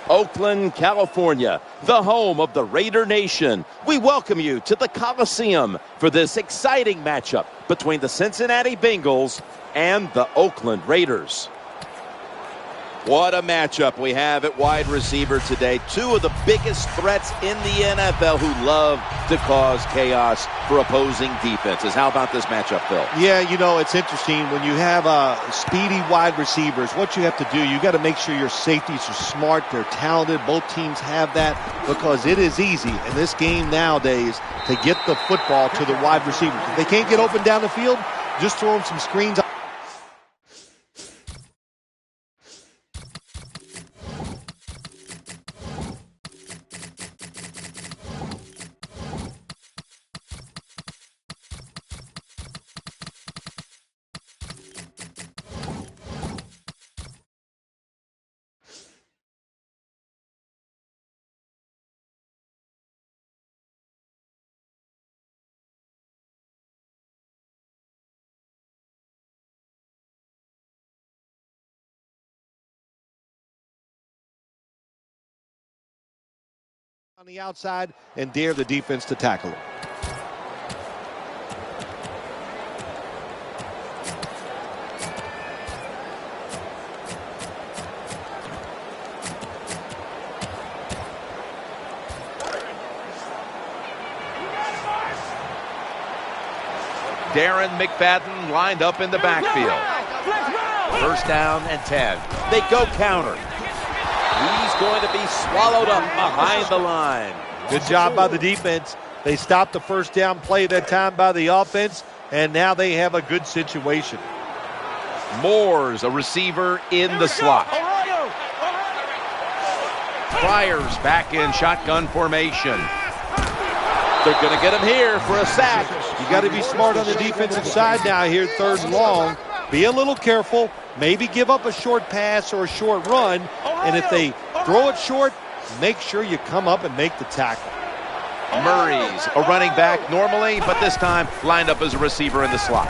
Oakland, California, the home of the Raider Nation. We welcome you to the Coliseum for this exciting matchup between the Cincinnati Bengals and the Oakland Raiders. What a matchup we have at wide receiver today. Two of the biggest threats in the NFL who love to cause chaos for opposing defenses. How about this matchup, Phil? Yeah, you know, it's interesting. When you have speedy wide receivers, what you have to do, you got to make sure your safeties are smart, they're talented. Both teams have that because it is easy in this game nowadays to get the football to the wide receivers. If they can't get open down the field, just throw them some screens. On the outside and dare the defense to tackle him. Darren McFadden lined up in the backfield. First down and 10. They go counter. He's going to be swallowed up behind the line. Good job by the defense. They stopped the first down play that time by the offense, and now they have a good situation. Moore's a receiver in the slot. Pryor's back in shotgun formation. They're going to get him here for a sack. You got to be smart on the defensive side now here, third and long. Be a little careful. Maybe give up a short pass or a short run. And if they throw it short, make sure you come up and make the tackle. Murray's a running back normally, but this time lined up as a receiver in the slot.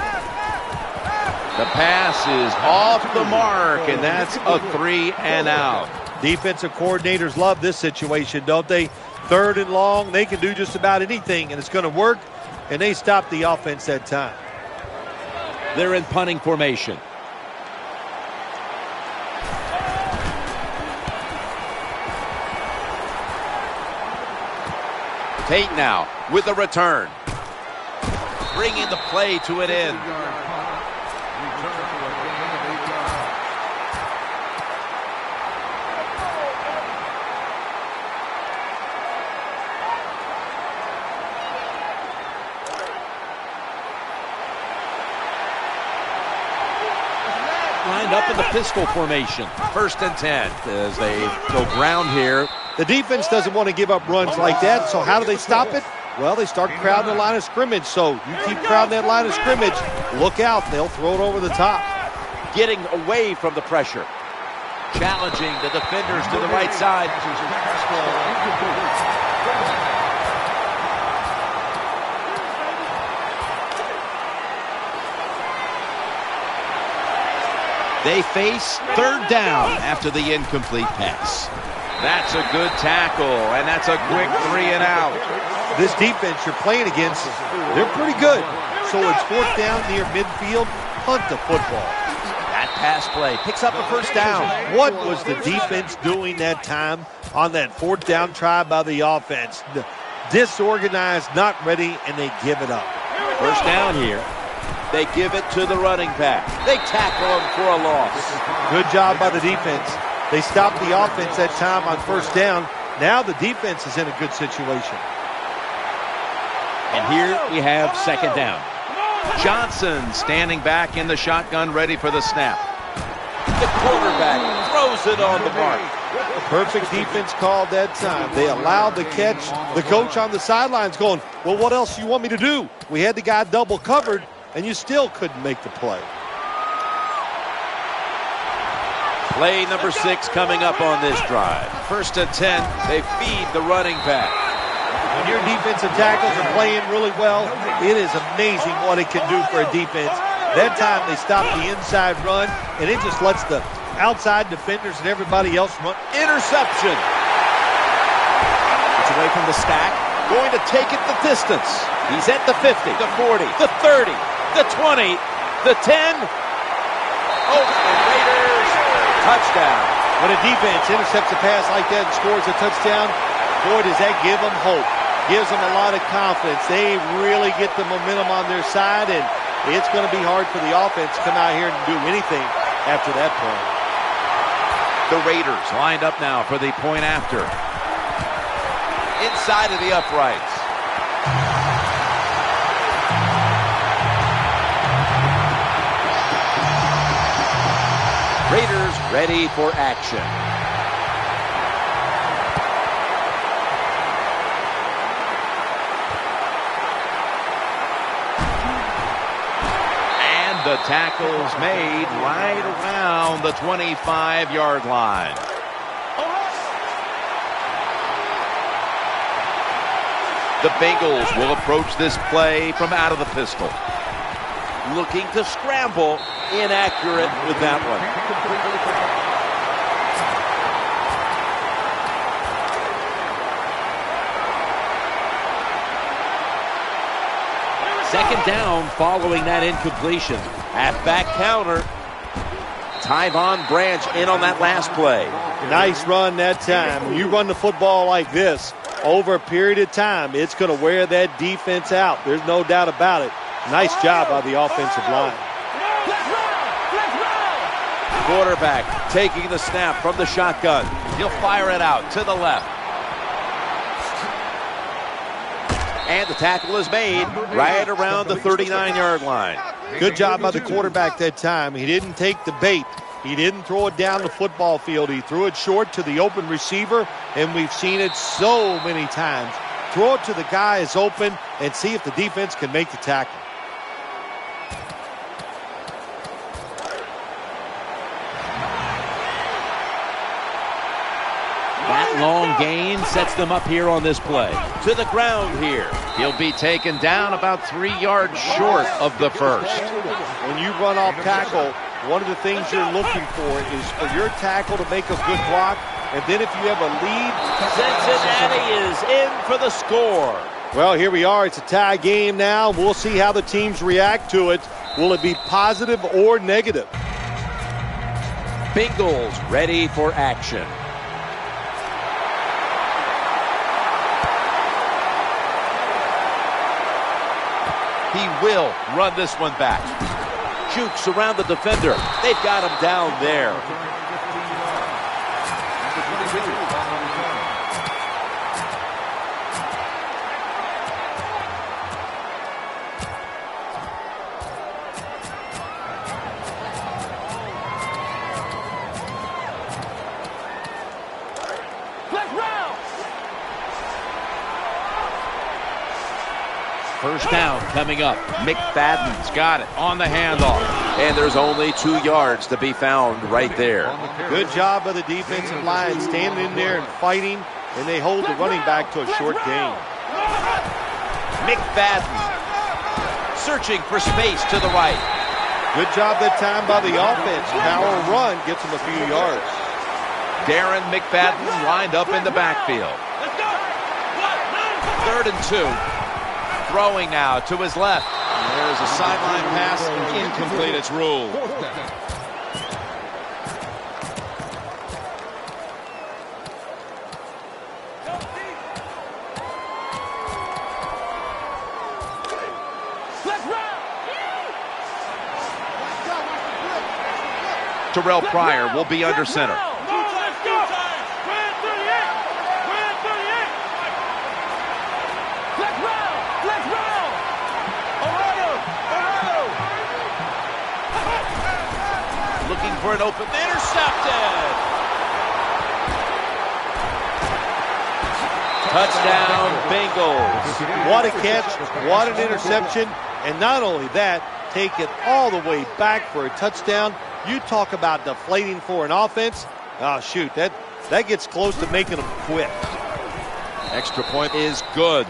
The pass is off the mark, and that's a 3 and out. Defensive coordinators love this situation, don't they? Third and long, they can do just about anything, and it's going to work. And they stop the offense that time. They're in punting formation. Tate now with the return. Bringing the play to an end. Lined up in the pistol formation. First and 10 as they go ground here. The defense doesn't want to give up runs like that, so how do they stop it? Well, they start crowding the line of scrimmage, so you keep crowding that line of scrimmage, look out, they'll throw it over the top. Getting away from the pressure. Challenging the defenders to the right side. They face third down after the incomplete pass. That's a good tackle, and that's a quick 3 and out. This defense you're playing against, they're pretty good. So it's fourth down near midfield, punt the football. That pass play picks up a first down. What was the defense doing that time on that fourth down try by the offense? Disorganized, not ready, and they give it up. First down here. They give it to the running back. They tackle him for a loss. Good job by the defense. They stopped the offense that time on first down. Now the defense is in a good situation. And here we have second down. Johnson standing back in the shotgun, ready for the snap. The quarterback throws it on the mark. Perfect defense called that time. They allowed the catch. The coach on the sidelines going, well, what else do you want me to do? We had the guy double covered, and you still couldn't make the play. Play number 6 coming up on this drive. First and 10, they feed the running back. When your defensive tackles are playing really well, it is amazing what it can do for a defense. That time they stopped the inside run, and it just lets the outside defenders and everybody else run. Interception. It's away from the stack. Going to take it the distance. He's at the 50, the 40, the 30, the 20, the 10. Oakland Raiders, touchdown. When a defense intercepts a pass like that and scores a touchdown, boy, does that give them hope. Gives them a lot of confidence. They really get the momentum on their side, and it's going to be hard for the offense to come out here and do anything after that point. The Raiders lined up now for the point after. Inside of the uprights. Raiders ready for action. And the tackle's made right around the 25-yard line. The Bengals will approach this play from out of the pistol. Looking to scramble. Inaccurate with that one. Second down following that incompletion. Halfback counter. Tyvon Branch in on that last play. Nice run that time. When you run the football like this over a period of time, it's going to wear that defense out. There's no doubt about it. Nice job by the offensive line. Quarterback taking the snap from the shotgun. He'll fire it out to the left. And the tackle is made right around the 39-yard line. Good job by the quarterback that time. He didn't take the bait. He didn't throw it down the football field. He threw it short to the open receiver, and we've seen it so many times. Throw it to the guy is open and see if the defense can make the tackle. That long gain sets them up here on this play. To the ground here. He'll be taken down about 3 yards short of the first. When you run off tackle, one of the things you're looking for is for your tackle to make a good block, and then if you have a lead. Cincinnati is in for the score. Well, here we are. It's a tie game now. We'll see how the teams react to it. Will it be positive or negative? Bengals ready for action. He will run this one back. Jukes around the defender. They've got him down there. First down coming up. McFadden's got it on the handoff. And there's only 2 yards to be found right there. Good job by the defensive line, standing in there and fighting, and they hold the running back to a short gain. McFadden searching for space to the right. Good job that time by the offense. Power run gets them a few yards. Darren McFadden lined up in the backfield. 3rd and 2. Throwing now to his left. There's a sideline pass, incomplete, it's ruled. Terrell Pryor will be under center. Looking for an open, intercepted. Touchdown, Bengals. What a catch, what an interception, and not only that, take it all the way back for a touchdown. You talk about deflating for an offense. Oh, shoot, that gets close to making them quit. Extra point is good.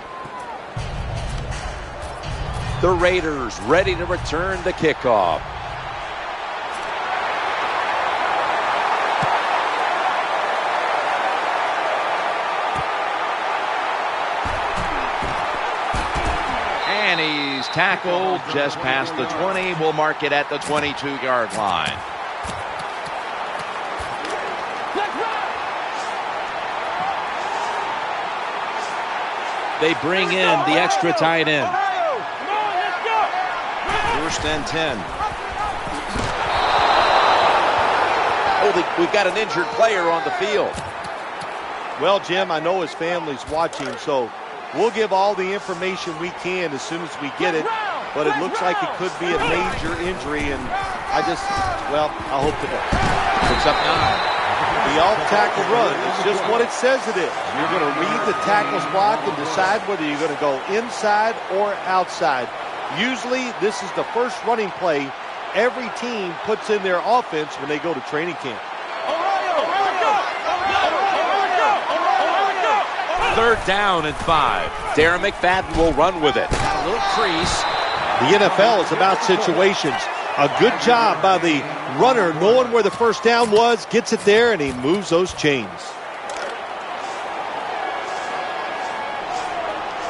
The Raiders ready to return the kickoff. He's tackled just past the 20. We'll mark it at the 22-yard line. They bring in the extra tight end. First and 10. Oh, we've got an injured player on the field. Well, Jim, I know his family's watching, so we'll give all the information we can as soon as we get it. But it looks like it could be a major injury, and I hope to God. Picks up 9. The off-tackle run is just what it says it is. You're going to read the tackle's block and decide whether you're going to go inside or outside. Usually, this is the first running play every team puts in their offense when they go to training camp. Third down and 5. Darren McFadden will run with it. Got a little crease. The NFL is about situations. A good job by the runner knowing where the first down was, gets it there, and he moves those chains.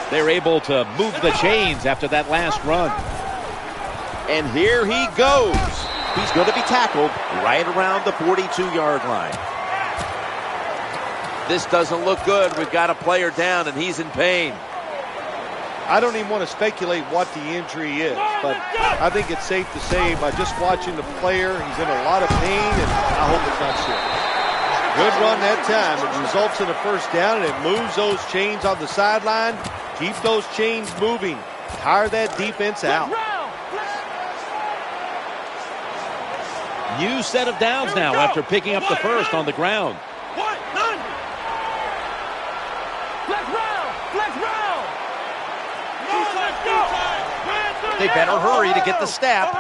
They're able to move the chains after that last run. And here he goes. He's going to be tackled right around the 42-yard line. This doesn't look good. We've got a player down, and he's in pain. I don't even want to speculate what the injury is, but I think it's safe to say by just watching the player, he's in a lot of pain, and I hope it's not serious. Good run that time. It results in a first down, and it moves those chains on the sideline. Keep those chains moving. Tire that defense out. New set of downs now after picking up the first on the ground. They better hurry to get the snap.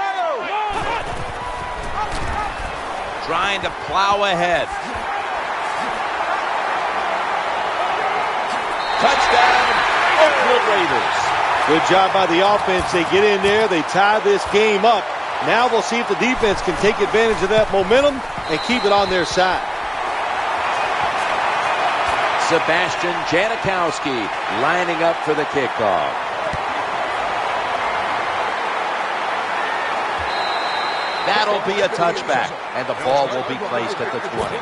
Trying to plow ahead. Touchdown, Oakland Raiders. Good job by the offense. They get in there. They tie this game up. Now we'll see if the defense can take advantage of that momentum and keep it on their side. Sebastian Janikowski lining up for the kickoff. That'll be a touchback, and the ball will be placed at the 20.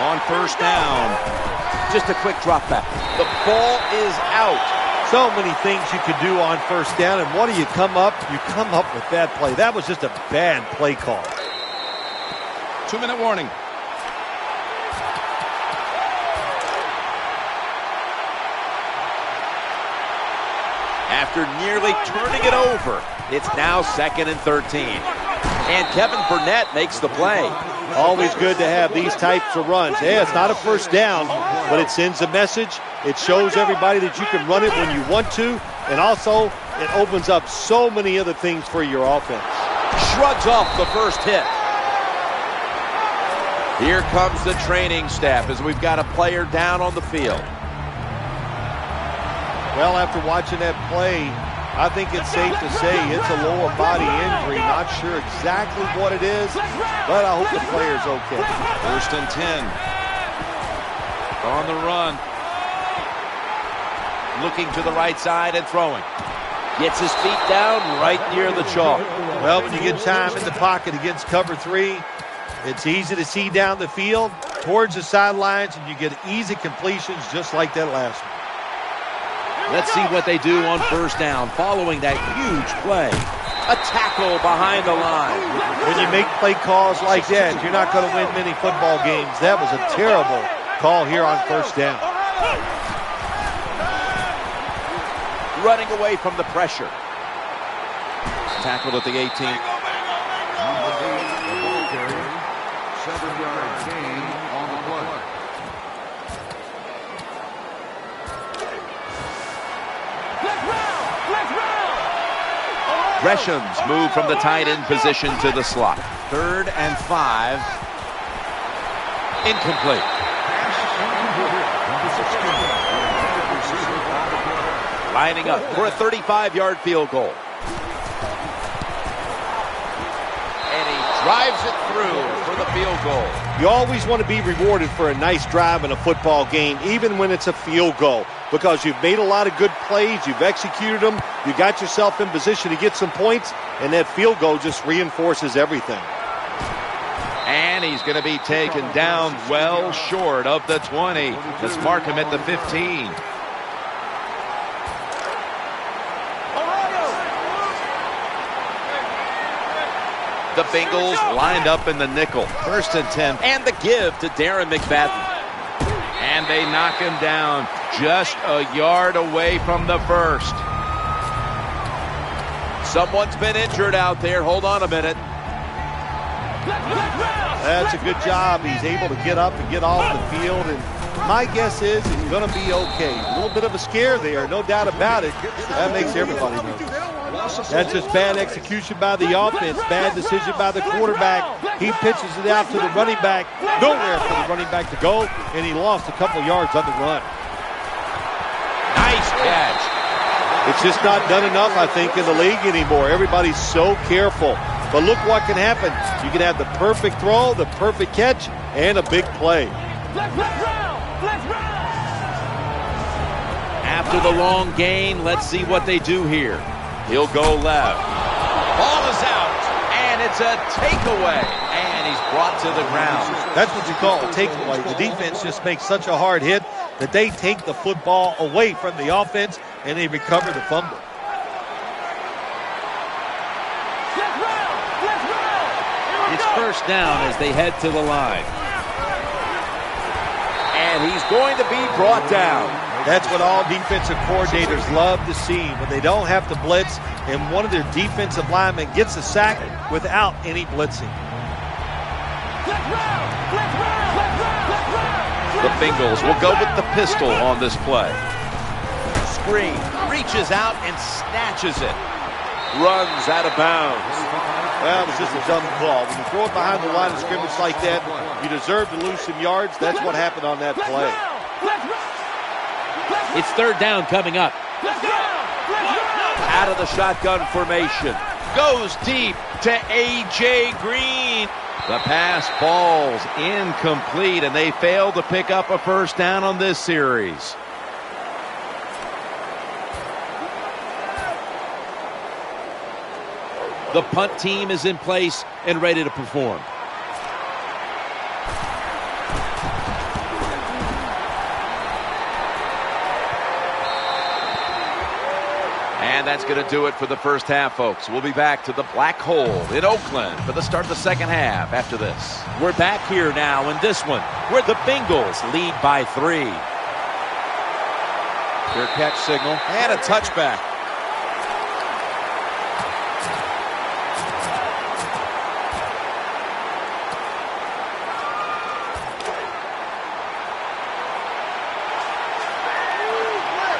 On first down. Just a quick drop back. The ball is out. So many things you could do on first down, and what do you come up? You come up with that play. That was just a bad play call. 2-minute warning. After nearly turning it over, it's now 2nd and 13. And Kevin Burnett makes the play. Always good to have these types of runs. Yeah, it's not a first down, but it sends a message. It shows everybody that you can run it when you want to, and also it opens up so many other things for your offense. Shrugs off the first hit. Here comes the training staff as we've got a player down on the field. Well, after watching that play, I think it's safe to say it's a lower body injury. Not sure exactly what it is, but I hope the player's okay. First and 10. On the run. Looking to the right side and throwing. Gets his feet down right near the chalk. Well, when you get time in the pocket against cover 3, it's easy to see down the field towards the sidelines, and you get easy completions just like that last one. Let's see what they do on first down following that huge play. A tackle behind the line. When you make play calls like that, you're not going to win many football games. That was a terrible call here on first down. Running away from the pressure. Tackled at the 18. 7-yard gain on the play. Gresham's move from the tight end position to the slot. 3rd and 5. Incomplete. Lining up for a 35-yard field goal. And he drives it through for for the field goal. You always want to be rewarded for a nice drive in a football game, even when it's a field goal, because you've made a lot of good plays, you've executed them, you got yourself in position to get some points, and that field goal just reinforces everything. And he's going to be taken down well short of the 20. Let's mark him at the 15. The Bengals lined up in the nickel. 1st and 10. And the give to Darren McFadden. And they knock him down just a yard away from the first. Someone's been injured out there. Hold on a minute. That's a good job. He's able to get up and get off the field, and my guess is he's going to be okay. A little bit of a scare there, no doubt about it. That makes everybody nervous. That's just bad execution by the offense, bad decision by the quarterback. He pitches it out to the running back, nowhere for the running back to go, and he lost a couple yards on the run. Nice catch. It's just not done enough, I think, in the league anymore. Everybody's so careful. But look what can happen. You can have the perfect throw, the perfect catch, and a big play. After the long gain, let's see what they do here. He'll go left. Ball is out, and it's a takeaway. And he's brought to the ground. That's what you call a takeaway. The defense just makes such a hard hit that they take the football away from the offense, and they recover the fumble. It's 1st down as they head to the line. And he's going to be brought down. That's what all defensive coordinators love to see, when they don't have to blitz and one of their defensive linemen gets a sack without any blitzing. The Bengals will go with the pistol on this play. Screen, reaches out and snatches it. Runs out of bounds. Well, it was just a dumb call. When you throw it behind the line of scrimmage like that, you deserve to lose some yards. That's what happened on that play. It's 3rd down coming up. Out of the shotgun formation. Goes deep to A.J. Green. The pass falls incomplete, and they fail to pick up a 1st down on this series. The punt team is in place and ready to perform. And that's going to do it for the first half, folks. We'll be back to the Black Hole in Oakland for the start of the second half after this. We're back here now in this one, where the Bengals lead by 3. Fair catch signal. And a touchback.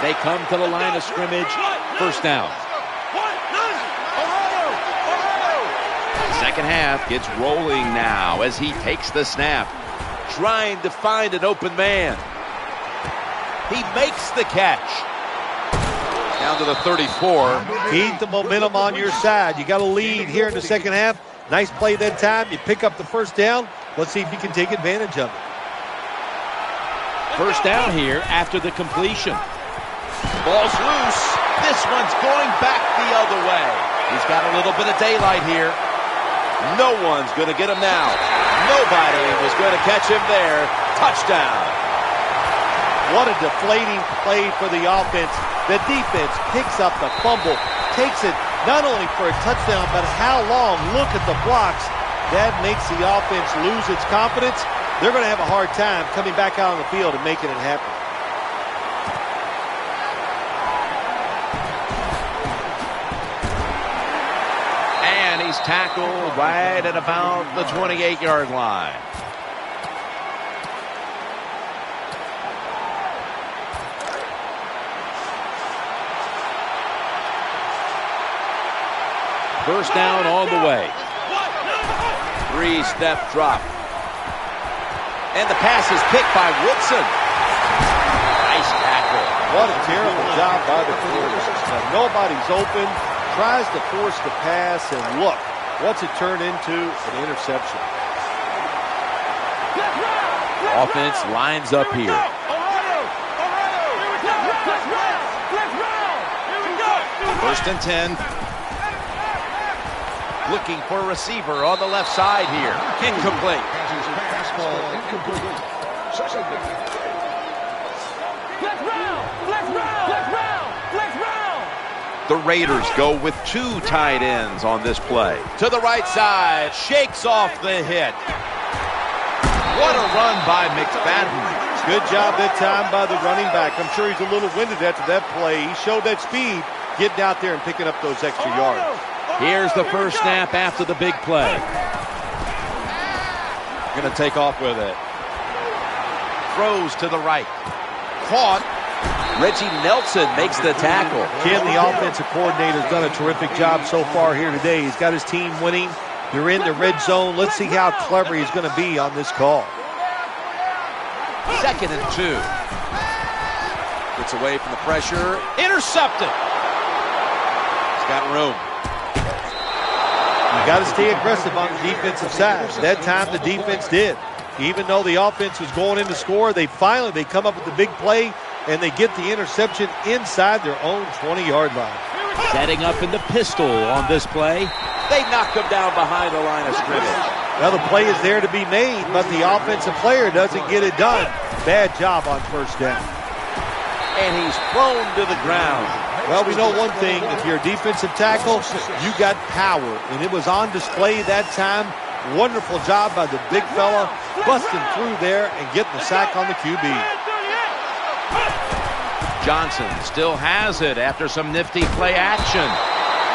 They come to the line of scrimmage. 1st down. Second half gets rolling now as he takes the snap. Trying to find an open man. He makes the catch. Down to the 34. Keep the momentum on your side. You got a lead here in the second half. Nice play that time. You pick up the 1st down. Let's see if you can take advantage of it. 1st down here after the completion. Ball's loose. This one's going back the other way. He's got a little bit of daylight here. No one's going to get him now. Nobody was going to catch him there. Touchdown. What a deflating play for the offense. The defense picks up the fumble, takes it not only for a touchdown, but how long? Look at the blocks. That makes the offense lose its confidence. They're going to have a hard time coming back out on the field and making it happen. He's tackled right at about the 28-yard line. First down on the way. 3-step drop. And the pass is picked by Woodson. Nice tackle. What a terrible job by the quarterback. Nobody's open. Tries to force the pass, and look, what's it turned into? An interception. Offense lines up here. First and 10. Looking for a receiver on the left side here. Incomplete. The Raiders go with 2 tight ends on this play. To the right side, shakes off the hit. What a run by McFadden. Good job that time by the running back. I'm sure he's a little winded after that play. He showed that speed, getting out there and picking up those extra yards. Here's the first snap after the big play. Going to take off with it. Throws to the right. Caught. Reggie Nelson makes the tackle. Ken, the offensive coordinator, has done a terrific job so far here today. He's got his team winning. They're in the red zone. Let's see how clever he's going to be on this call. Second and 2. Gets away from the pressure. Intercepted. He's got room. You got to stay aggressive on the defensive side. That time the defense did. Even though the offense was going in to score, they come up with the big play, and they get the interception inside their own 20-yard line. Setting up in the pistol on this play. They knock him down behind the line of scrimmage. Well, the play is there to be made, but the offensive player doesn't get it done. Bad job on first down. And he's thrown to the ground. Well, we know one thing. If you're a defensive tackle, you got power. And it was on display that time. Wonderful job by the big fella, busting through there and getting the sack on the QB. Johnson still has it after some nifty play action.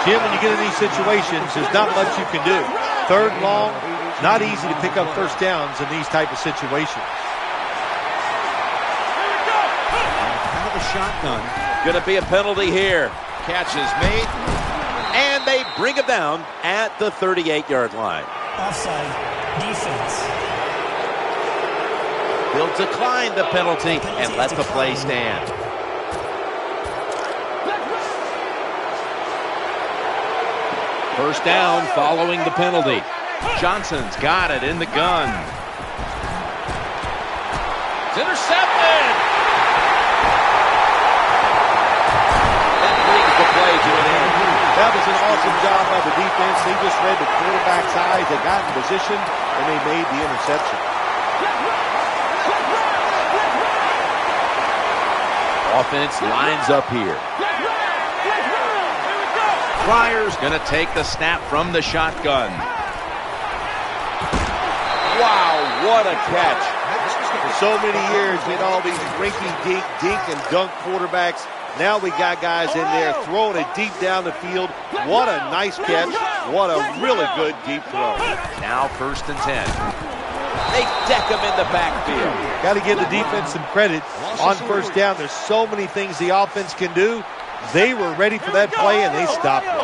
Jim, when you get in these situations, there's not much you can do. Third and long, not easy to pick up first downs in these type of situations. Out of the shotgun. Going to be a penalty here. Catch is made, and they bring him down at the 38-yard line. Offside. Defense. He'll decline the penalty and let the play stand. First down following the penalty. Johnson's got it in the gun. It's intercepted! That brings the play to an end. That was an awesome job by the defense. They just read the quarterback's eyes. They got in position, and they made the interception. Offense lines up here. Pryor's going to take the snap from the shotgun. Wow, what a catch. For so many years, we had all these rinky-dink, dink and dunk quarterbacks. Now we got guys in there throwing it deep down the field. What a nice catch. What a really good deep throw. Now first and 10. They deck him in the backfield. Got to give the defense some credit on first down. There's so many things the offense can do. They were ready for that play, and they stopped it.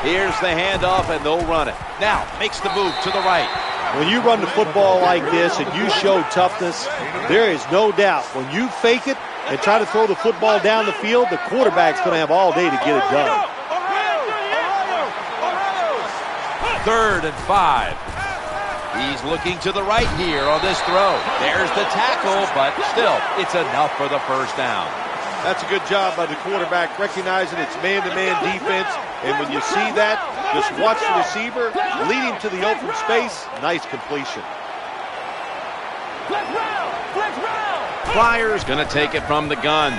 Here's the handoff, and they'll run it. Now makes the move to the right. When you run the football like this and you show toughness, there is no doubt. When you fake it and try to throw the football down the field, the quarterback's going to have all day to get it done. 3rd and 5. He's looking to the right here on this throw. There's the tackle, but still, it's enough for the first down. That's a good job by the quarterback, recognizing it's man-to-man defense. And when you see that, just watch the receiver, lead him to the open space. Nice completion. Pryor's going to take it from the gun.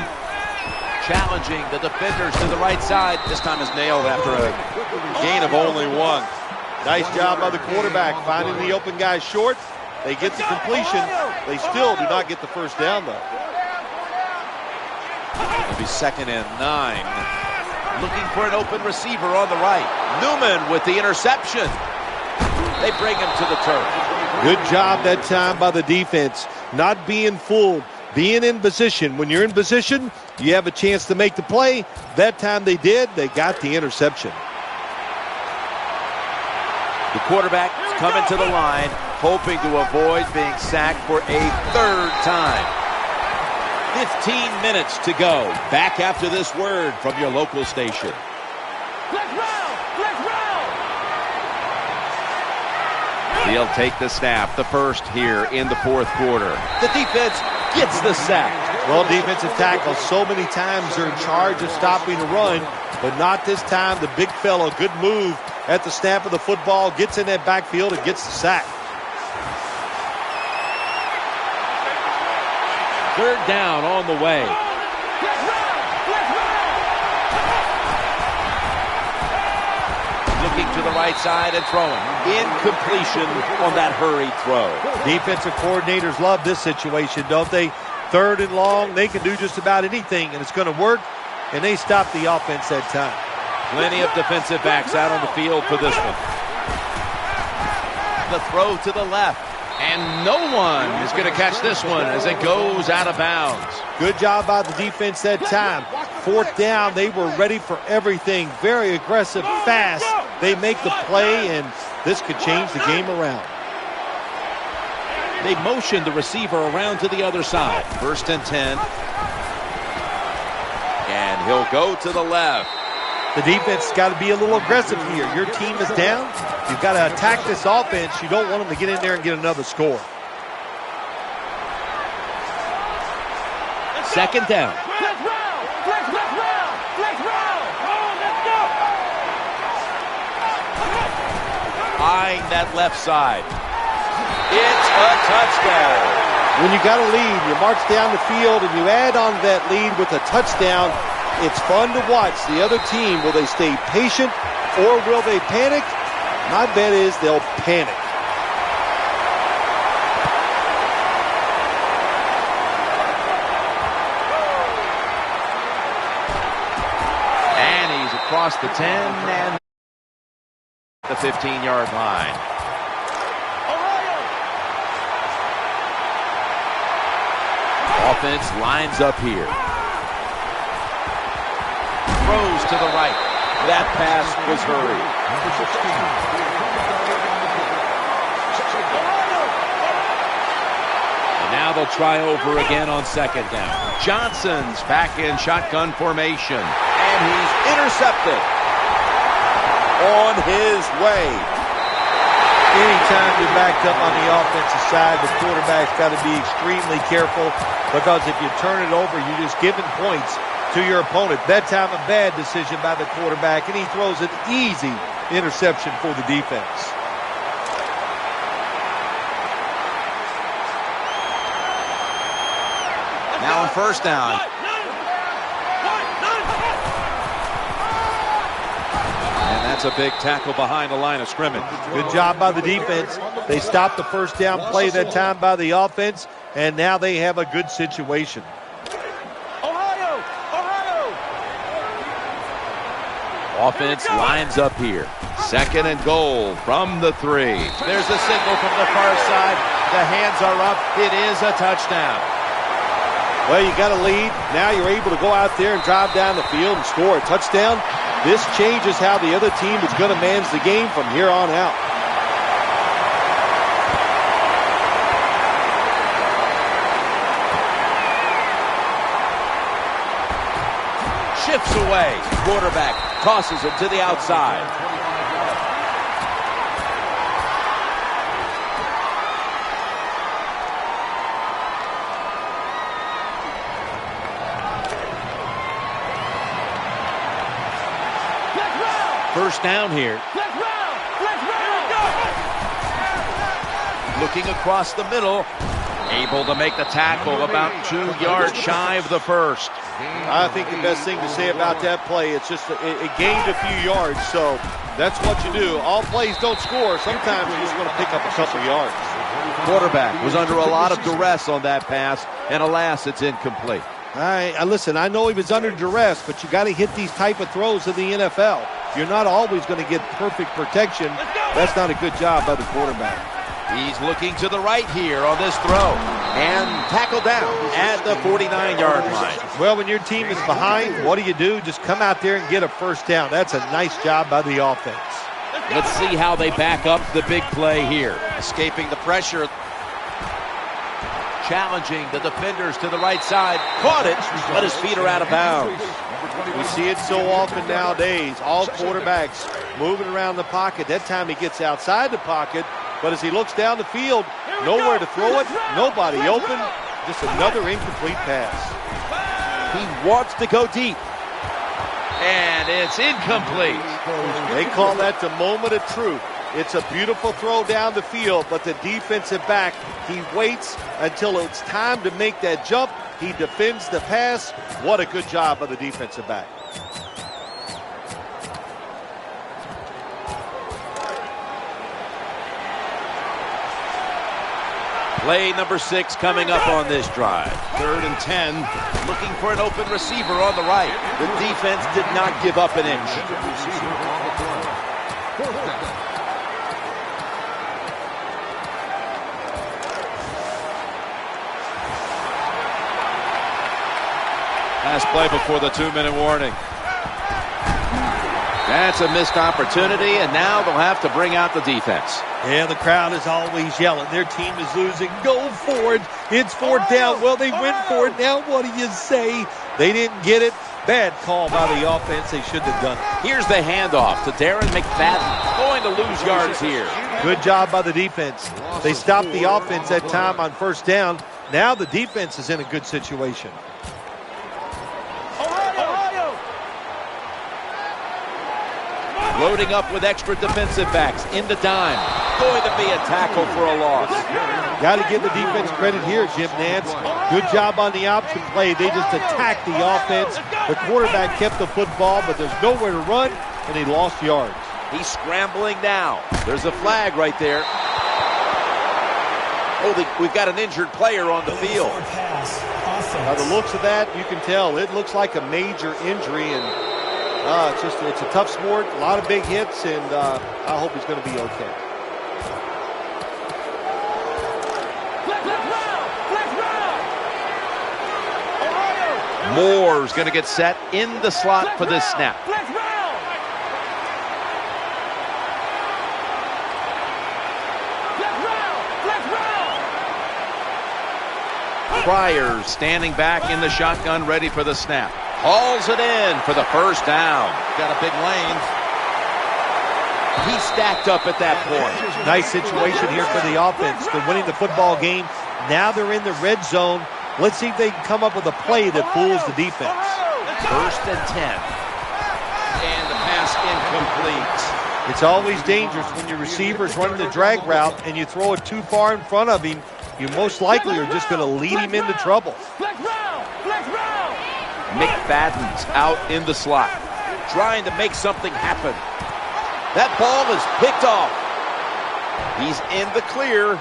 Challenging the defenders to the right side. This time is nailed after a gain of only 1. Nice job by the quarterback, finding the open guy short. They get the completion. They still do not get the first down, though. It'll be 2nd and 9. Looking for an open receiver on the right. Newman with the interception. They bring him to the turf. Good job that time by the defense. Not being fooled, being in position. When you're in position, you have a chance to make the play. That time they did. They got the interception. The quarterback is coming to the line, hoping to avoid being sacked for a 3rd time. 15 minutes to go. Back after this word from your local station. The He'll take the snap, the first here in the fourth quarter. The defense gets the sack. Well, defensive tackles so many times are in charge of stopping the run, but not this time. The big fella, good move at the snap of the football, gets in that backfield and gets the sack. Third down on the way. Looking to the right side and throwing. Incompletion on that hurried throw. Defensive coordinators love this situation, don't they? Third and long, they can do just about anything, and it's going to work, and they stop the offense that time. Plenty of defensive backs out on the field for this one. The throw to the left. And no one is going to catch this one as it goes out of bounds. Good job by the defense that time. Fourth down, they were ready for everything. Very aggressive, fast. They make the play, and this could change the game around. They motioned the receiver around to the other side. First and 10. And he'll go to the left. The defense has got to be a little aggressive here. Your team is down. You've got to attack this offense. You don't want them to get in there and get another score. Second down. Eyeing that left side. It's a touchdown. When you got a lead, you march down the field and you add on that lead with a touchdown. It's fun to watch the other team. Will they stay patient or will they panic? My bet is they'll panic. And he's across the 10 and the 15-yard line. Offense lines up here. Throws to the right. That pass was hurried. And now they'll try over again on second down. Johnson's back in shotgun formation. And he's intercepted. On his way. Anytime you're backed up on the offensive side, the quarterback's got to be extremely careful, because if you turn it over, you're just giving points to your opponent. That time a bad decision by the quarterback, and he throws an easy interception for the defense. Now on first down. And that's a big tackle behind the line of scrimmage. Good job by the defense. They stopped the first down play that time by the offense, and now they have a good situation. Offense lines up here. Second and goal from the 3. There's a signal from the far side. The hands are up. It is a touchdown. Well, you got a lead. Now you're able to go out there and drive down the field and score a touchdown. This changes how the other team is going to manage the game from here on out. Shifts away. Quarterback tosses it to the outside. First down here. Looking across the middle. Able to make the tackle about 2 yards shy of the first. I think the best thing to say about that play, it's just it gained a few yards, so that's what you do. All plays don't score. Sometimes you just want to pick up a couple yards. Quarterback was under a lot of duress on that pass, and alas, it's incomplete. Listen, I know he was under duress, but you got to hit these type of throws in the NFL. You're not always going to get perfect protection. That's not a good job by the quarterback. He's looking to the right here on this throw. And tackled down at the 49-yard line. Well, when your team is behind, what do? Just come out there and get a first down. That's a nice job by the offense. Let's see how they back up the big play here. Escaping the pressure. Challenging the defenders to the right side. Caught it, but his feet are out of bounds. We see it so often nowadays. All quarterbacks moving around the pocket. That time he gets outside the pocket, But as he looks down the field, nowhere to throw it, nobody open, just another incomplete pass. He wants to go deep. And it's incomplete. They call that the moment of truth. It's a beautiful throw down the field, but the defensive back, he waits until it's time to make that jump. He defends the pass. What a good job by the defensive back. Play number 6 coming up on this drive. 3rd and 10. Looking for an open receiver on the right. The defense did not give up an inch. Last play before the 2-minute warning. That's a missed opportunity, and now they'll have to bring out the defense. Yeah, the crowd is always yelling. Their team is losing. Go for it. It's 4th down. Well, they went for it. Now what do you say? They didn't get it. Bad call by the offense. They shouldn't have done it. Here's the handoff to Darren McFadden. Going to lose yards here. Good job by the defense. They stopped the offense that time on 1st down. Now the defense is in a good situation. Loading up with extra defensive backs in the dime. Going to be a tackle for a loss. Got to give the defense credit here, Jim Nance. Good job on the option play. They just attacked the offense. The quarterback kept the football, but there's nowhere to run, and he lost yards. He's scrambling now. There's a flag right there. Oh, we've got an injured player on the field. By the looks of that, you can tell it looks like a major injury, and it's a tough sport, a lot of big hits, and I hope he's going to be okay. Moore's going to get set in the slot for this snap. Pryor standing back in the shotgun, ready for the snap. Hauls it in for the 1st down. Got a big lane. He stacked up at that point. Nice situation here for the offense. They're winning the football game. Now they're in the red zone. Let's see if they can come up with a play that fools the defense. 1st and 10. And the pass incomplete. It's always dangerous when your receiver's running the drag route and you throw it too far in front of him. You most likely are just going to lead him into trouble. McFadden's out in the slot, trying to make something happen. That ball is picked off. He's in the clear,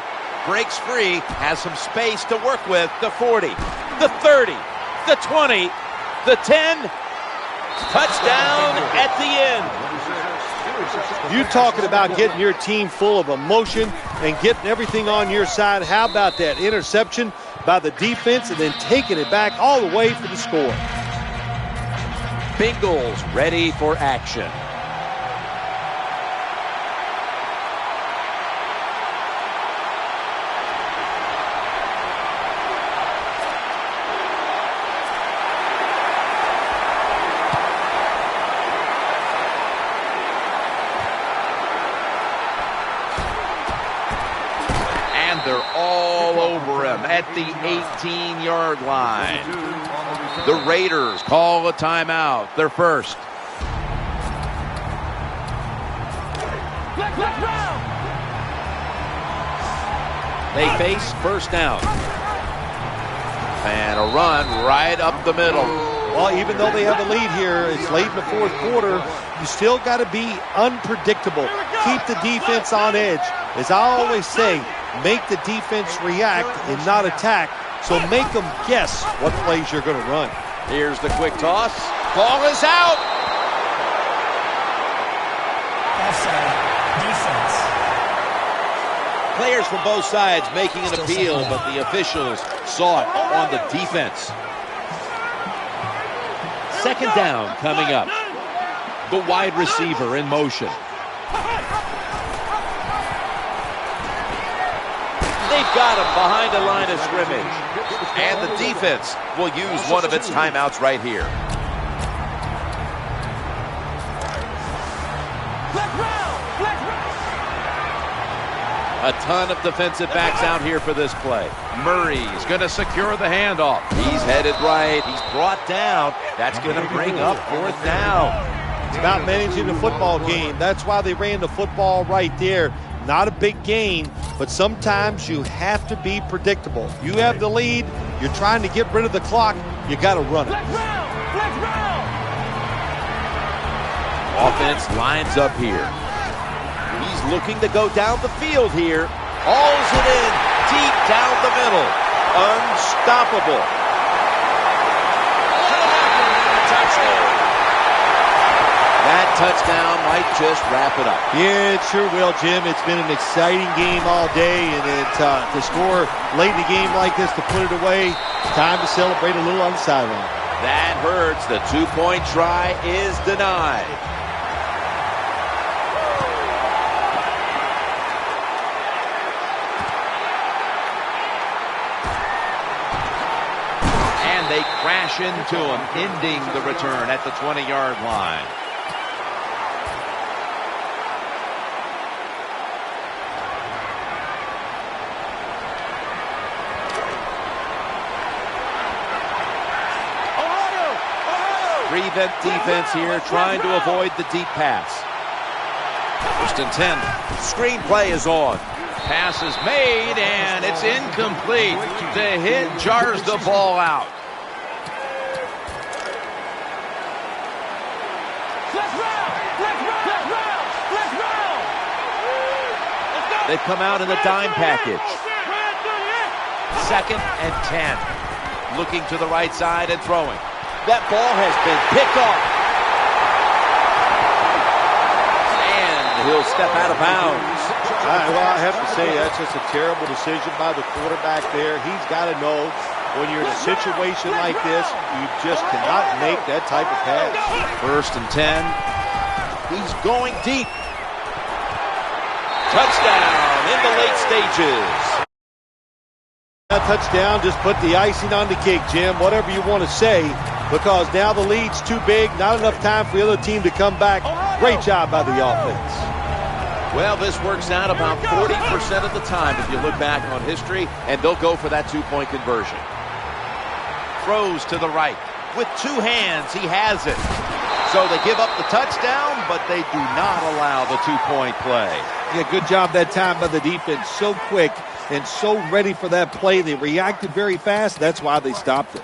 breaks free, has some space to work with. The 40, the 30, the 20, the 10. Touchdown at the end. You talking about getting your team full of emotion and getting everything on your side. How about that interception by the defense and then taking it back all the way for the score? Bengals ready for action. And they're all over him at the 18-yard line. The Raiders call a timeout, their first. They face 1st down. And a run right up the middle. Well, even though they have a lead here, it's late in the 4th quarter, you still got to be unpredictable. Keep the defense on edge. As I always say, make the defense react and not attack. So make them guess what plays you're going to run. Here's the quick toss. Ball is out. Offside. Defense. Players from both sides making an appeal, but the officials saw it on the defense. 2nd down coming up. The wide receiver in motion. They've got him behind the line of scrimmage. And the defense will use one of its timeouts right here. A ton of defensive backs out here for this play. Murray's going to secure the handoff. He's headed right. He's brought down. That's going to bring up 4th down. It's about managing the football game. That's why they ran the football right there. Not a big gain, but sometimes you have to be predictable. You have the lead. You're trying to get rid of the clock. You got to run it. Offense lines up here. He's looking to go down the field here. Hauls it in deep down the middle. Unstoppable. Touchdown. That touchdown might just wrap it up. Yeah, it sure will, Jim. It's been an exciting game all day, and to score late in the game like this, to put it away, it's time to celebrate a little on the sideline. That hurts. The 2-point try is denied. And they crash into him, ending the return at the 20-yard line. Prevent defense here, trying to avoid the deep pass. 1st and 10. Screenplay is on. Pass is made, and it's incomplete. The hit jars the ball out. They've come out in the dime package. 2nd and 10. Looking to the right side and throwing. That ball has been picked off. And he'll step out of bounds. Well, I have to say, that's just a terrible decision by the quarterback there. He's got to know when you're in a situation like this, you just cannot make that type of pass. 1st and 10. He's going deep. Touchdown in the late stages. That touchdown just put the icing on the cake, Jim, whatever you want to say, because now the lead's too big, not enough time for the other team to come back. Great job by the offense. Well, this works out about 40% of the time if you look back on history, and they'll go for that 2-point conversion. Throws to the right. With 2 hands, he has it. So they give up the touchdown, but they do not allow the 2-point play. Yeah, good job that time by the defense. So quick and so ready for that play. They reacted very fast. That's why they stopped it.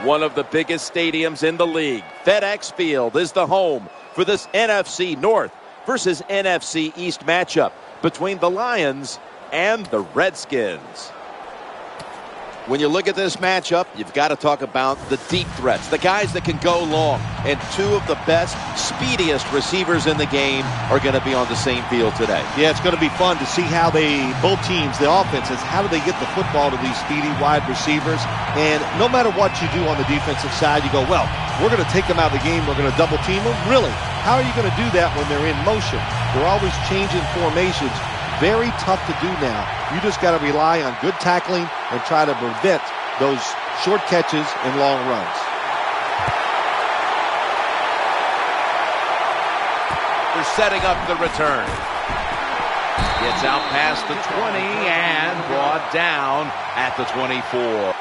One of the biggest stadiums in the league, FedEx Field, is the home for this NFC North versus NFC East matchup between the Lions and the Redskins. When you look at this matchup, you've got to talk about the deep threats, the guys that can go long, and two of the best, speediest receivers in the game are going to be on the same field today. Yeah, it's going to be fun to see how both teams, the offenses, how do they get the football to these speedy wide receivers? And no matter what you do on the defensive side, you go, well, we're going to take them out of the game, we're going to double team them. Really? How are you going to do that when they're in motion? They're always changing formations. Very tough to do now. You just got to rely on good tackling and try to prevent those short catches and long runs. They're setting up the return. Gets out past the 20 and brought down at the 24.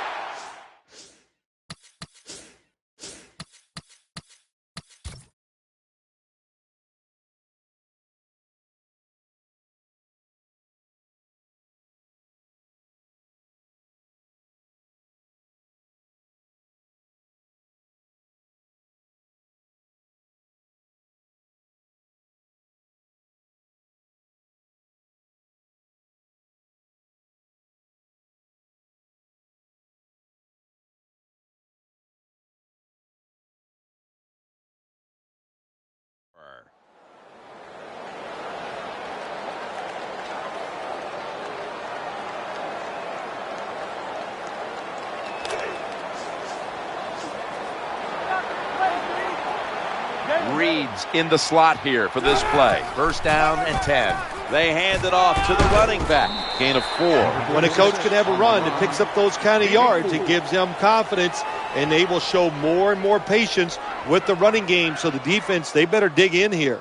Reed's in the slot here for this play. First down and 10. They hand it off to the running back. Gain of 4. When a coach can have a run that picks up those kind of yards, it gives them confidence, and they will show more and more patience with the running game. So the defense, they better dig in here.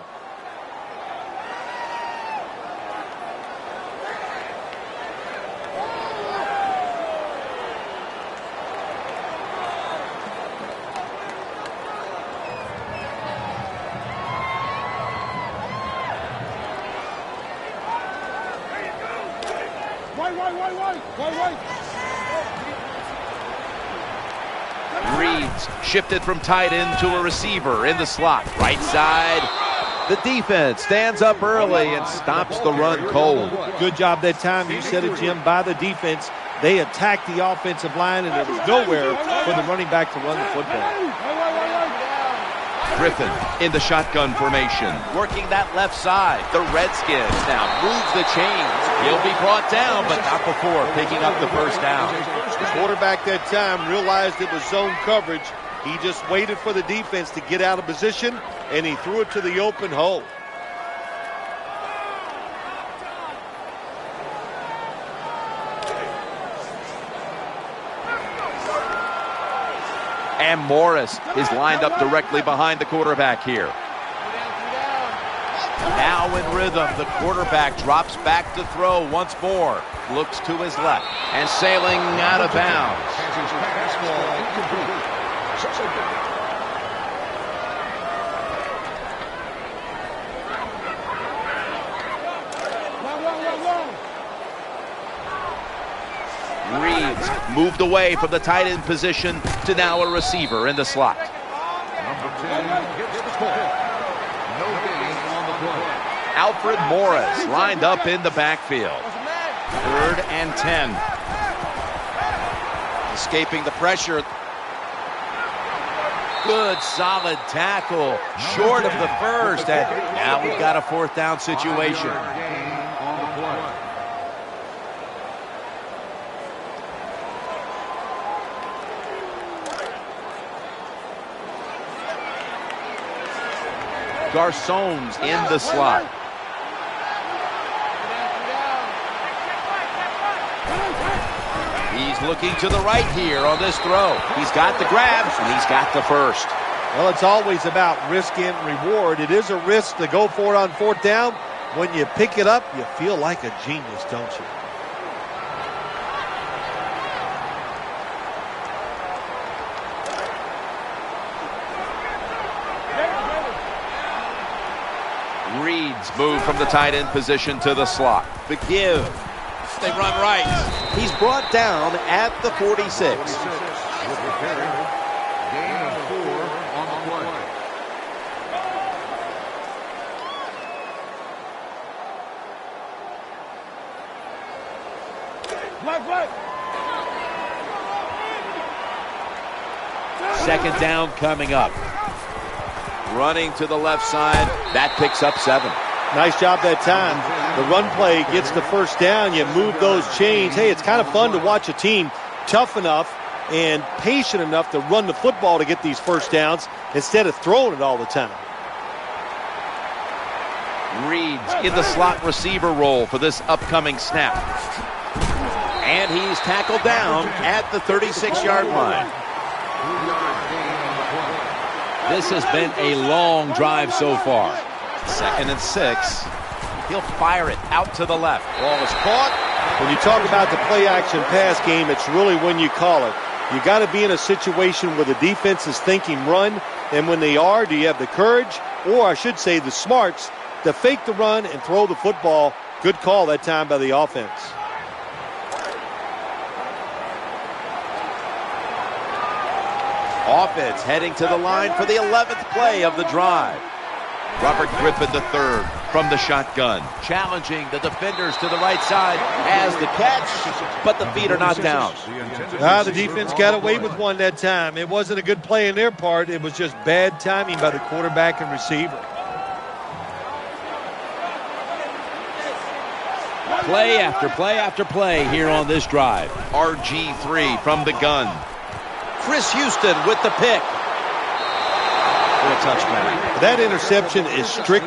Reed's shifted from tight end to a receiver in the slot. Right side. The defense stands up early and stops the run cold. Good job that time. You said it, Jim, by the defense. They attacked the offensive line, and there was nowhere for the running back to run the football. Griffin in the shotgun formation. Working that left side. The Redskins now moves the chains. He'll be brought down, but not before picking up the first down. The quarterback that time realized it was zone coverage. He just waited for the defense to get out of position, and he threw it to the open hole. And Morris is lined up directly behind the quarterback here. Now in rhythm, the quarterback drops back to throw once more. Looks to his left And sailing out of bounds. Reed's moved away from the tight end position to now a receiver in the slot. Alfred Morris lined up in the backfield. 3rd and 10. escaping the pressure. Good, solid tackle, short of the first, and now we've got a 4th down situation. Garçon's in the slot. He's looking to the right here on this throw. He's got the grabs, and he's got the first. Well, it's always about risk and reward. It is a risk to go for it on 4th down. When you pick it up, you feel like a genius, don't you? Reed's moved from the tight end position to the slot. The give. They run right. He's brought down at the 46. Gain of 4 on the play. Second down coming up. Running to the left side. That picks up 7. Nice job that time. The run play gets the first down. You move those chains. Hey, it's kind of fun to watch a team tough enough and patient enough to run the football to get these first downs instead of throwing it all the time. Reed's in the slot receiver role for this upcoming snap. And he's tackled down at the 36-yard line. This has been a long drive so far. 2nd and 6. He'll fire it out to the left. Ball is caught. When you talk about the play-action pass game, it's really when you call it. You got to be in a situation where the defense is thinking run, and when they are, do you have the courage, or I should say the smarts, to fake the run and throw the football? Good call that time by the offense. Offense heading to the line for the 11th play of the drive. Robert Griffin III from the shotgun. Challenging the defenders to the right side. Has the catch, but the feet are not down. The defense got away with one that time. It wasn't a good play on their part. It was just bad timing by the quarterback and receiver. Play after play after play here on this drive. RG3 from the gun. Chris Houston with the pick. For a touchdown. That interception is strict.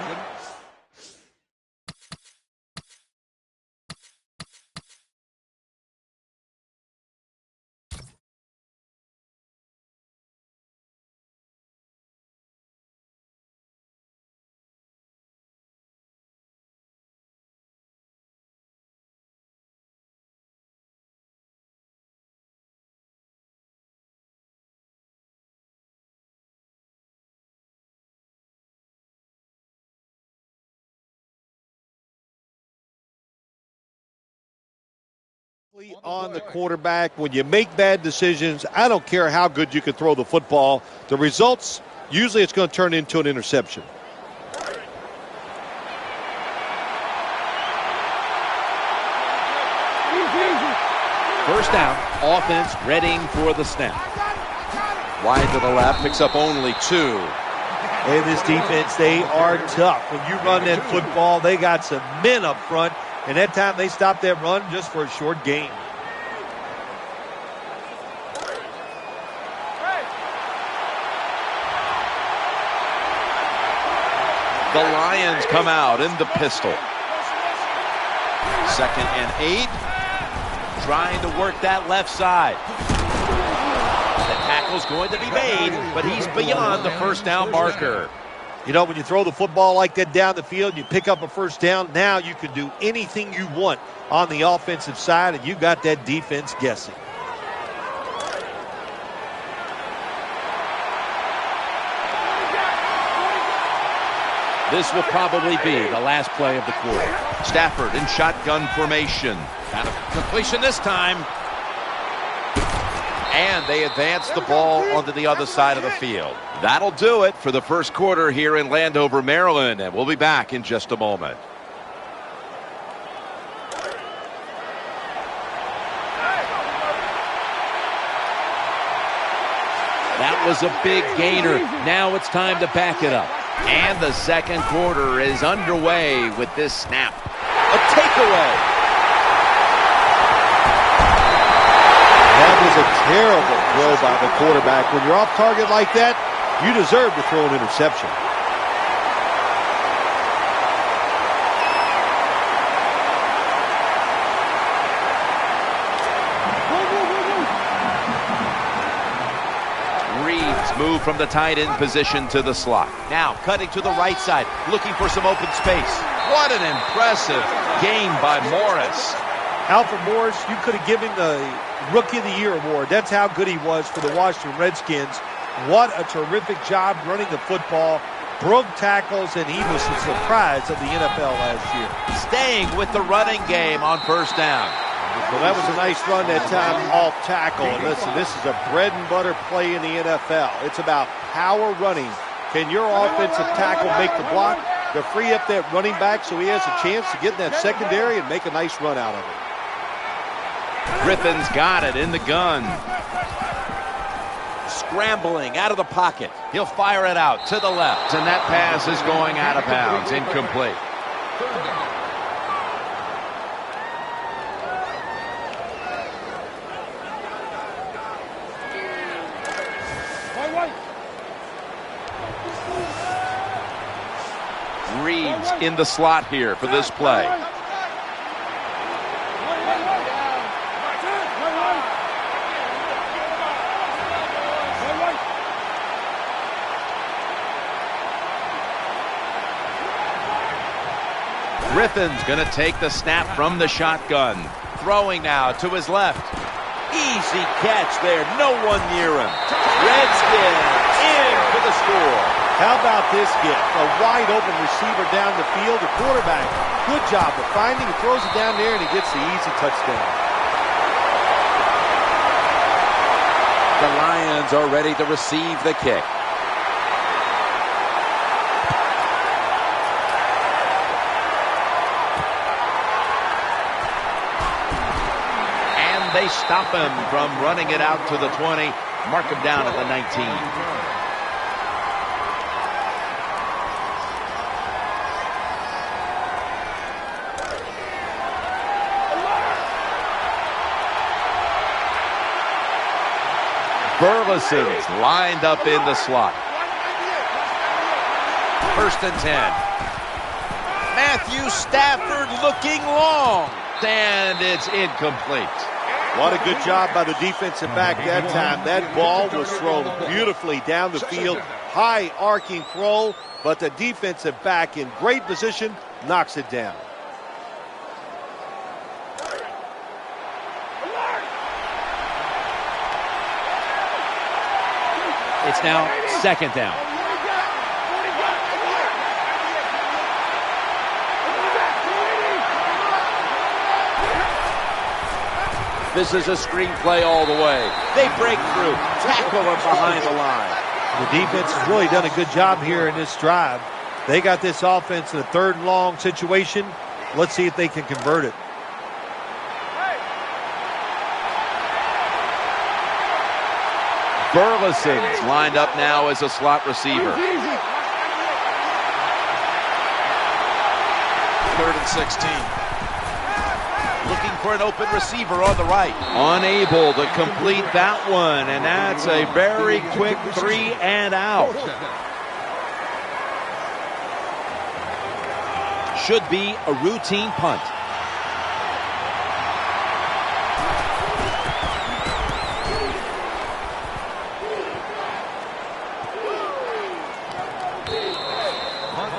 On the quarterback, when you make bad decisions, I don't care how good you can throw the football. The results, usually it's going to turn into an interception. First down, offense readying for the snap. Wide to the left, picks up only 2. Hey, this defense, they are tough. When you run that football, they got some men up front. And that time they stopped that run just for a short gain. The Lions come out in the pistol. 2nd and 8. Trying to work that left side. The tackle's going to be made, but he's beyond the first down marker. You know, when you throw the football like that down the field, you pick up a first down, now you can do anything you want on the offensive side, and you got that defense guessing. This will probably be the last play of the quarter. Stafford in shotgun formation. Out of completion this time. And they advance the ball onto the other side of the field. That'll do it for the first quarter here in Landover, Maryland. And we'll be back in just a moment. That was a big gainer. Now it's time to back it up. And the second quarter is underway with this snap. A takeaway. That was a terrible throw by the quarterback. When you're off target like that, you deserve to throw an interception. Reeves moved from the tight end position to the slot. Now cutting to the right side, looking for some open space. What an impressive game by Morris. Alfred Morris, you could have given the Rookie of the Year award. That's how good he was for the Washington Redskins. What a terrific job running the football. Broke tackles, and he was the surprise of the NFL last year. Staying with the running game on first down. Well, that was a nice run that time off tackle. And listen, this is a bread and butter play in the NFL. It's about power running. Can your offensive tackle make the block to free up that running back so he has a chance to get in that secondary and make a nice run out of it? Griffin's got it in the gun. Scrambling out of the pocket. He'll fire it out to the left, and that pass is going out of bounds, incomplete. Reeves in the slot here for this play. Griffin's going to take the snap from the shotgun. Throwing now to his left. Easy catch there. No one near him. Redskins in for the score. How about this gift? A wide open receiver down the field. The quarterback, good job of finding. He throws it down there and he gets the easy touchdown. The Lions are ready to receive the kick. They stop him from running it out to the 20. Mark him down at the 19. Burleson's lined up in the slot. 1st and 10. Matthew Stafford looking long. And it's incomplete. What a good job by the defensive back that time. That ball was thrown beautifully down the field. High arcing throw, but the defensive back in great position knocks it down. It's now 2nd down. This is a screenplay all the way. They break through, tackle him behind the line. The defense has really done a good job here in this drive. They got this offense in a 3rd and long situation. Let's see if they can convert it. Burleson's lined up now as a slot receiver. 3rd and 16. Looking for an open receiver on the right. Unable to complete that one, and that's a very quick 3 and out. Should be a routine punt.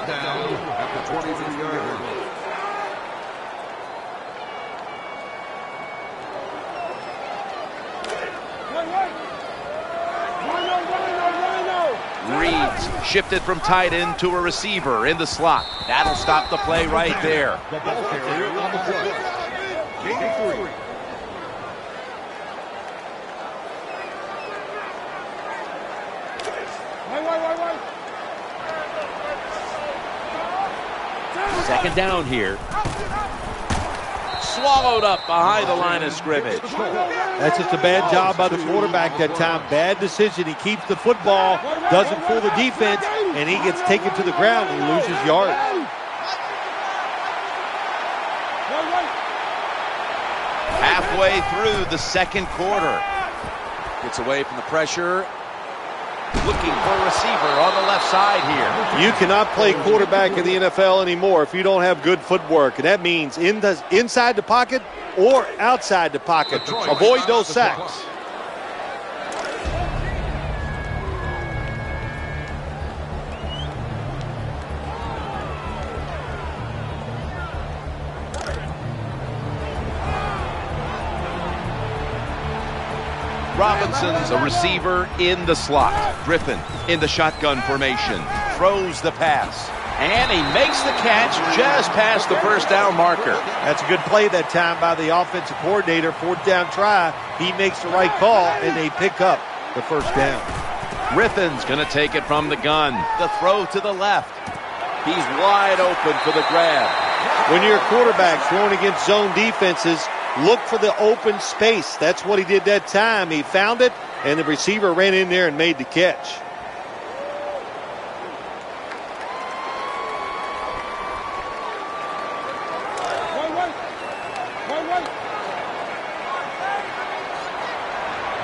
Down at the 23-yard line. Reeves shifted from tight end to a receiver in the slot. That'll stop the play right there. The ball carrier on the play. GG12's. Second down here. Swallowed up behind the line of scrimmage. That's just a bad job by the quarterback that time. Bad decision. He keeps the football, doesn't fool the defense, and he gets taken to the ground and he loses yards. Halfway through the 2nd quarter. Gets away from the pressure. Looking for a receiver on the left side here. You cannot play quarterback in the NFL anymore if you don't have good footwork. And that means inside the pocket or outside the pocket. Avoid those sacks. Robinson's a receiver in the slot. Griffin in the shotgun formation. Throws the pass. And he makes the catch just past the first down marker. That's a good play that time by the offensive coordinator. Fourth down try. He makes the right call, and they pick up the first down. Griffin's going to take it from the gun. The throw to the left. He's wide open for the grab. When you're a quarterback throwing against zone defenses, look for the open space. That's what he did that time. He found it, and the receiver ran in there and made the catch.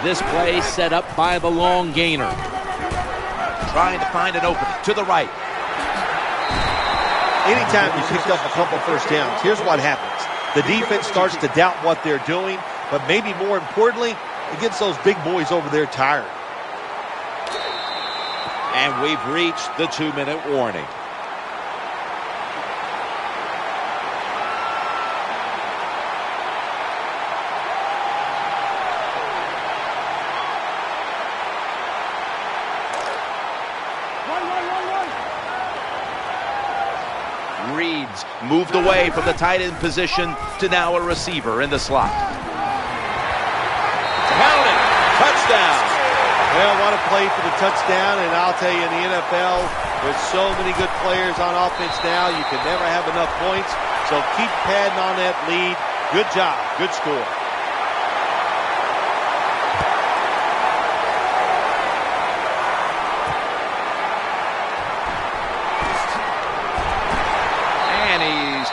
This play set up by the long gainer. Trying to find an opening to the right. Anytime you pick up a couple first downs, here's what happens. The defense starts to doubt what they're doing, but maybe more importantly, it gets those big boys over there tired. And we've reached the 2-minute warning. Reed's moved away from the tight end position to now a receiver in the slot. Counted. Touchdown. Well, what a play for the touchdown, and I'll tell you, in the NFL, there's so many good players on offense now, you can never have enough points, so keep padding on that lead. Good job. Good score.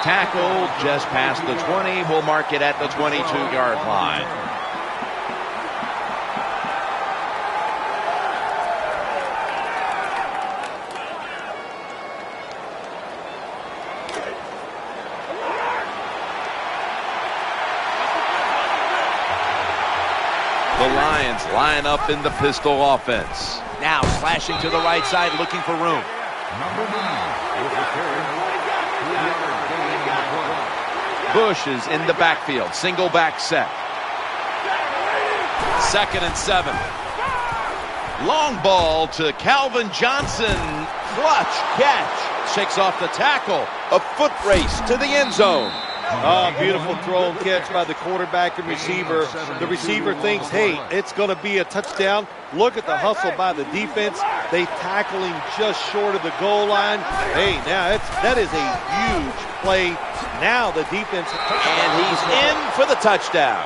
Tackled just past the 20. We'll mark it at the 22-yard line. The Lions line up in the pistol offense. Now slashing to the right side, looking for room. Number 9 is the carry. Bush is in the backfield. Single back set. 2nd and 7. Long ball to Calvin Johnson. Clutch catch. Shakes off the tackle. A foot race to the end zone. Oh, beautiful throw and catch by the quarterback and receiver. The receiver thinks, hey, it's going to be a touchdown. Look at the hustle by the defense. They tackle him just short of the goal line. Hey, now that is a huge play. Now the defense. And he's in for the touchdown.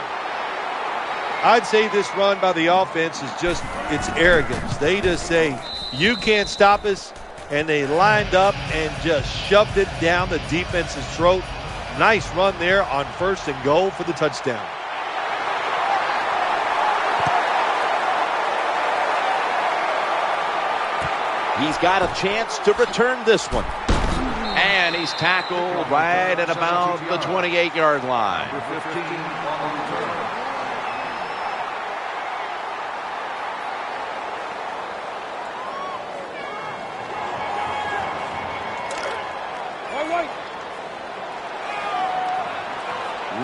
I'd say this run by the offense is just, it's arrogance. They just say, you can't stop us. And they lined up and just shoved it down the defense's throat. Nice run there on 1st and goal for the touchdown. He's got a chance to return this one. And he's tackled right at about the 28-yard line.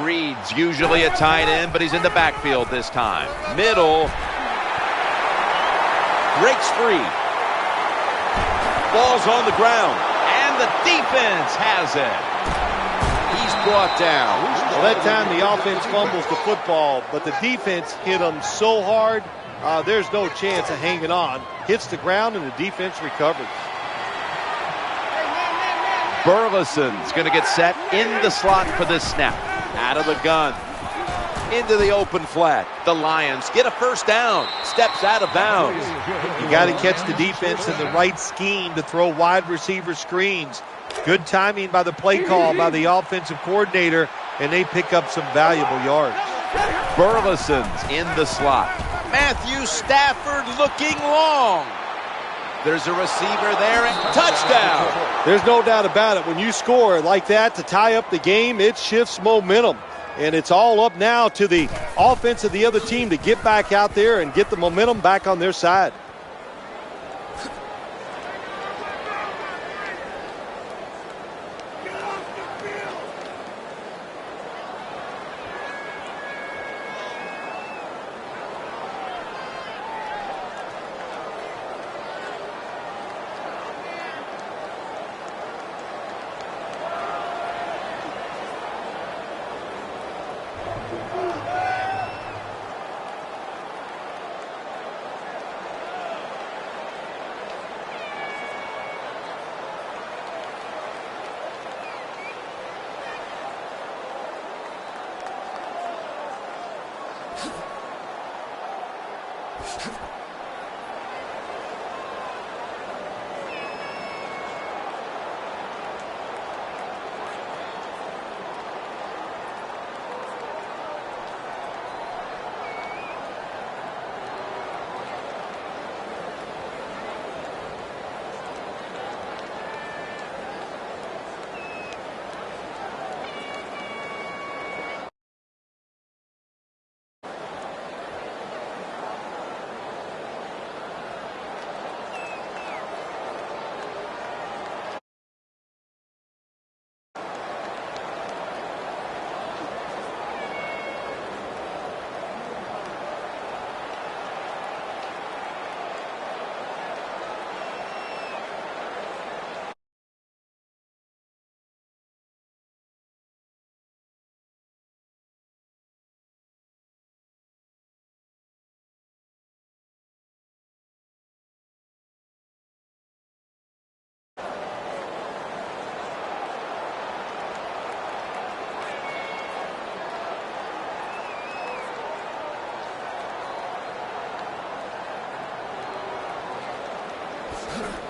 Reed's usually a tight end, but he's in the backfield this time. Middle. Breaks free. Ball's on the ground. And the defense has it. He's brought down. Well, that time the offense fumbles the football, but the defense hit him so hard, there's no chance of hanging on. Hits the ground, and the defense recovers. Burleson's going to get set in the slot for this snap. Out of the gun. Into the open flat. The Lions get a first down. Steps out of bounds. You got to catch the defense in the right scheme to throw wide receiver screens. Good timing by the play call by the offensive coordinator, and they pick up some valuable yards. Burleson's in the slot. Matthew Stafford looking long. There's a receiver there, and touchdown. There's no doubt about it. When you score like that to tie up the game, it shifts momentum. And it's all up now to the offense of the other team to get back out there and get the momentum back on their side. Huh.